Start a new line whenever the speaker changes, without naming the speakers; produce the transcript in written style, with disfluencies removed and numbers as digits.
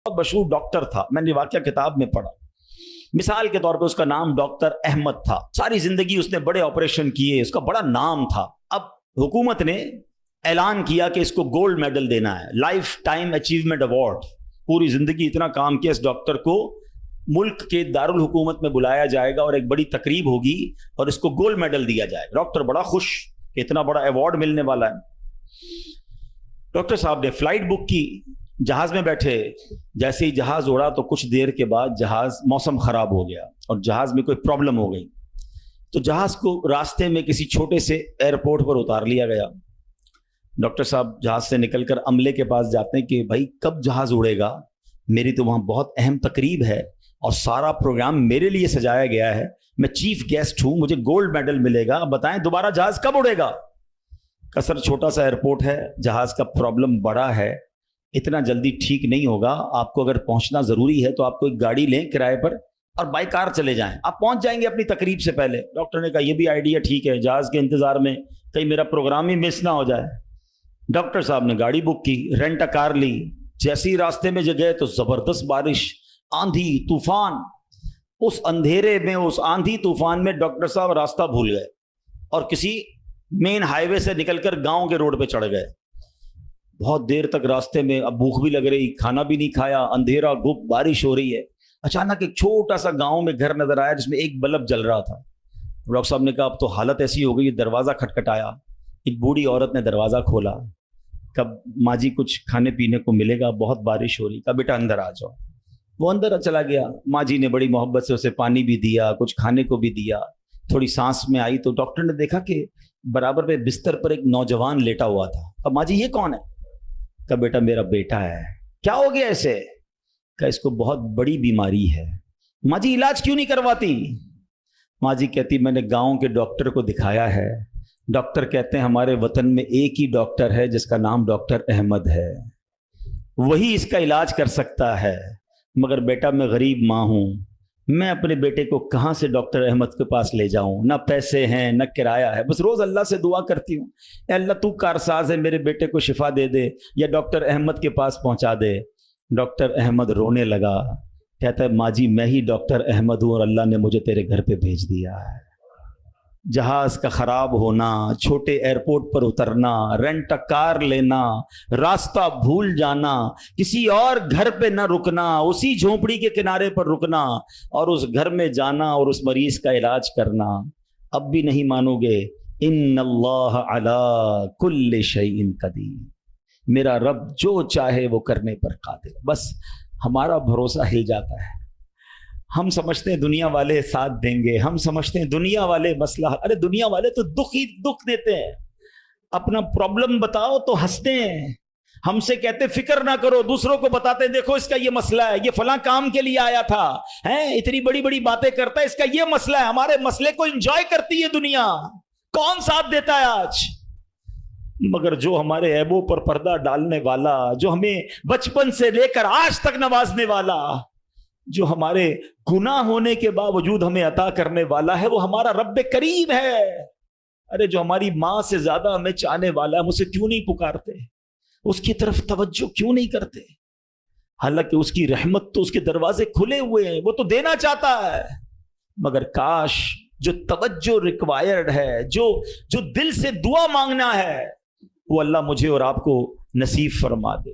بہت مشہور ڈاکٹر تھا، میں نے واقعہ کتاب میں پڑھا. مثال کے طور پہ اس کا نام ڈاکٹر احمد تھا. ساری زندگی اس نے بڑے آپریشن کیے، اس کا بڑا نام تھا. اب حکومت نے اعلان کیا کہ اس کو گولڈ میڈل دینا ہے، لائف ٹائم اچیومنٹ ایوارڈ. پوری زندگی اتنا کام کیا اس ڈاکٹر کو ملک کے دارالحکومت میں بلایا جائے گا اور ایک بڑی تقریب ہوگی اور اس کو گولڈ میڈل دیا جائے گا. ڈاکٹر بڑا خوش کہ اتنا بڑا ایوارڈ ملنے والا ہے. ڈاکٹر صاحب نے فلائٹ بک کی، جہاز میں بیٹھے. جیسے ہی جہاز اڑا تو کچھ دیر کے بعد جہاز موسم خراب ہو گیا اور جہاز میں کوئی پرابلم ہو گئی. تو جہاز کو راستے میں کسی چھوٹے سے ایئرپورٹ پر اتار لیا گیا. ڈاکٹر صاحب جہاز سے نکل کر عملے کے پاس جاتے ہیں کہ بھائی کب جہاز اڑے گا، میری تو وہاں بہت اہم تقریب ہے اور سارا پروگرام میرے لیے سجایا گیا ہے، میں چیف گیسٹ ہوں، مجھے گولڈ میڈل ملے گا، بتائیں دوبارہ جہاز کب اڑے گا. کثر چھوٹا سا ایئرپورٹ ہے، جہاز کا پرابلم بڑا ہے، اتنا جلدی ٹھیک نہیں ہوگا. آپ کو اگر پہنچنا ضروری ہے تو آپ کو ایک گاڑی لیں کرائے پر اور بائی کار چلے جائیں، آپ پہنچ جائیں گے اپنی تقریب سے پہلے. ڈاکٹر نے کہا یہ بھی آئیڈیا ٹھیک ہے، جہاز کے انتظار میں کہیں میرا پروگرام ہی مس نہ ہو جائے. ڈاکٹر صاحب نے گاڑی بک کی، رینٹ اے کار لی. جیسے ہی راستے میں گئے تو زبردست بارش، آندھی طوفان. اس اندھیرے میں، اس آندھی طوفان میں ڈاکٹر صاحب راستہ بھول گئے اور کسی مین ہائی وے سے نکل کر گاؤں کے روڈ پہ چڑھ گئے. بہت دیر تک راستے میں، اب بھوک بھی لگ رہی، کھانا بھی نہیں کھایا، اندھیرا گپ، بارش ہو رہی ہے. اچانک ایک چھوٹا سا گاؤں میں گھر نظر آیا جس میں ایک بلب جل رہا تھا. ڈاکٹر صاحب نے کہا اب تو حالت ایسی ہو گئی، دروازہ کھٹکھٹایا. ایک بوڑھی عورت نے دروازہ کھولا. کب ماں جی کچھ کھانے پینے کو ملے گا، بہت بارش ہو رہی. کہا بیٹا اندر آ جاؤ. وہ اندر چلا گیا. ماں جی نے بڑی محبت سے اسے پانی بھی دیا، کچھ کھانے کو بھی دیا. تھوڑی سانس میں آئی تو ڈاکٹر نے دیکھا کہ برابر پہ بستر پر ایک نوجوان لیٹا ہوا تھا. اب ماں جی یہ کون ہے؟ کہا بیٹا میرا بیٹا ہے. کیا ہو گیا ایسے؟ کہا اس کو بہت بڑی بیماری ہے. ماں جی علاج کیوں نہیں کرواتی؟ ماں جی کہتی میں نے گاؤں کے ڈاکٹر کو دکھایا ہے، ڈاکٹر کہتے ہیں ہمارے وطن میں ایک ہی ڈاکٹر ہے جس کا نام ڈاکٹر احمد ہے، وہی اس کا علاج کر سکتا ہے. مگر بیٹا میں غریب ماں ہوں، میں اپنے بیٹے کو کہاں سے ڈاکٹر احمد کے پاس لے جاؤں؟ نہ پیسے ہیں نہ کرایہ ہے. بس روز اللہ سے دعا کرتی ہوں اے اللہ تو کارساز ہے، میرے بیٹے کو شفا دے دے یا ڈاکٹر احمد کے پاس پہنچا دے. ڈاکٹر احمد رونے لگا. کہتا ہے ماں جی میں ہی ڈاکٹر احمد ہوں اور اللہ نے مجھے تیرے گھر پہ بھیج دیا ہے. جہاز کا خراب ہونا، چھوٹے ایئرپورٹ پر اترنا، رینٹ کار لینا، راستہ بھول جانا، کسی اور گھر پہ نہ رکنا، اسی جھونپڑی کے کنارے پر رکنا اور اس گھر میں جانا اور اس مریض کا علاج کرنا. اب بھی نہیں مانو گے؟ ان اللہ علی کل شیء قدیر، میرا رب جو چاہے وہ کرنے پر قادر. بس ہمارا بھروسہ ہل جاتا ہے. ہم سمجھتے ہیں دنیا والے ساتھ دیں گے، ہم سمجھتے ہیں دنیا والے مسئلہ، ارے دنیا والے تو دکھ ہی دکھ دیتے ہیں. اپنا پرابلم بتاؤ تو ہنستے ہیں، ہم سے کہتے فکر نہ کرو، دوسروں کو بتاتے ہیں دیکھو اس کا یہ مسئلہ ہے، یہ فلاں کام کے لیے آیا تھا، اتنی بڑی بڑی باتیں کرتا ہے، اس کا یہ مسئلہ ہے. ہمارے مسئلے کو انجوائے کرتی ہے دنیا، کون ساتھ دیتا ہے آج؟ مگر جو ہمارے عیبوں پر پردہ ڈالنے والا، جو ہمیں بچپن سے لے کر آج تک نوازنے والا، جو ہمارے گناہ ہونے کے باوجود ہمیں عطا کرنے والا ہے، وہ ہمارا رب کریم ہے. ارے جو ہماری ماں سے زیادہ ہمیں چاہنے والا ہے، ہم اسے کیوں نہیں پکارتے؟ اس کی طرف توجہ کیوں نہیں کرتے؟ حالانکہ اس کی رحمت تو اس کے دروازے کھلے ہوئے ہیں، وہ تو دینا چاہتا ہے. مگر کاش جو توجہ ریکوائرڈ ہے، جو دل سے دعا مانگنا ہے، وہ اللہ مجھے اور آپ کو نصیب فرما دے.